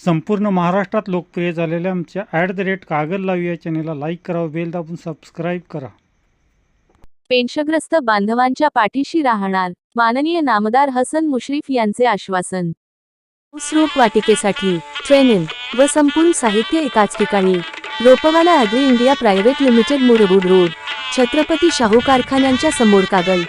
संपूर्ण महाराष्ट्रात लोकप्रिय झालेल्या आमच्या @कागल लाईव्ह या चॅनेलला लाईक करा, बेल दाबून सबस्क्राईब करा. पेन्शनग्रस्त बांधवांच्या पाठीशी राहणार माननीय नामदार हसन मुश्रीफ यांचे आश्वासन. ऊस रोपवाटिकेसाठी ट्रेनिंग व संपूर्ण साहित्य एकाच ठिकाणी. Ropewala agri India private limited, Murgud road, Chhatrapati Shahu कारखान्यांच्या समोर. कागल.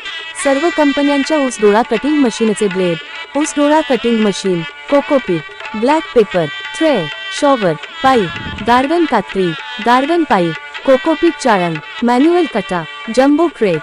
सर्व कंपन्यांच्या ऊस डोळा कटिंग मशीनचे ब्लेड, ऊस डोळा cutting machine, cocopeat, black paper, tray, shower, pipe, garden कात्री, गार्डन पाईप, कोकोपीट चाळण, मॅन्युअल कटा, जम्बो क्रेट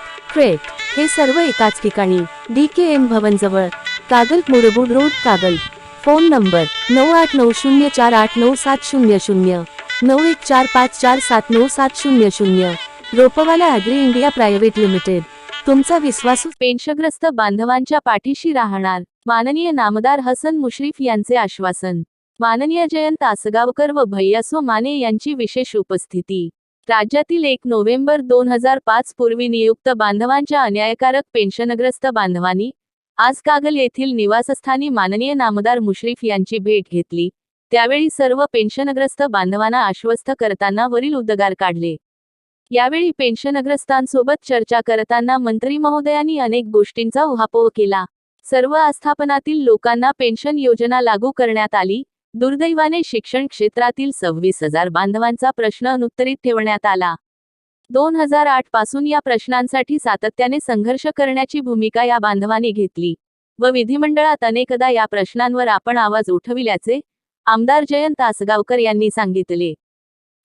हे सर्व एकाच ठिकाणी. DKM भवन जवळ, Kagal, Murgud road, Kagal. Phone number 9804899700, 9145479700. Ropewala agri India private limited. तुमचा विश्वासू पेन्शनग्रस्त बांधवांच्या पाठीशी राहणार माननीय नामदार हसन मुश्रीफ यांचे आश्वासन. माननीय जयंत आसगावकर व भैयासो माने यांची विशेष उपस्थिती. राज्यातील 1 नोव्हेंबर 2005 पूर्वी नियुक्त बांधवांच्या अन्यायकारक पेन्शनग्रस्त बांधवांनी आज कागल येथील निवासस्थानी माननीय नामदार मुश्रीफ यांची भेट घेतली. त्यावेळी सर्व पेन्शनग्रस्त बांधवांना आश्वस्त करताना वरील उद्गार काढले. यावेळी पेन्शनग्रस्तांसोबत चर्चा करताना मंत्री महोदयांनी अनेक गोष्टींचा उहापोह केला. सर्व आस्थापनातील लोकांना पेन्शन योजना लागू करण्यात आली. दुर्दैवाने शिक्षण क्षेत्रातील 26,000 बांधवांचा प्रश्न अनुत्तरित ठेवण्यात आला. 2008 पासून या प्रश्नांसाठी सातत्याने संघर्ष करण्याची भूमिका या बांधवांनी घेतली व विधिमंडळात अनेकदा या प्रश्नांवर आपण आवाज उठविल्याचे आमदार जयंत आसगावकर यांनी सांगितले.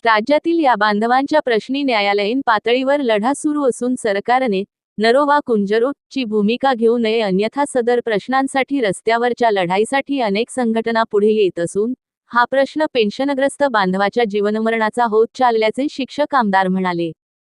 राज्यातील या बांधवांच्या प्रश्नी न्यायालयीन पातळीवर लढा सुरू असून सरकारने नरो वा कुंजरो ची भूमिका घेऊ नये, अन्यथा सदर प्रश्नांसाठी रस्त्यावरच्या लढाईसाठी अनेक संघटना पुढे येत असून हा प्रश्न पेन्शनग्रस्त बांधवाच्या जीवनमरणाचा होत चालल्याचे शिक्षक आमदार म्हणाले.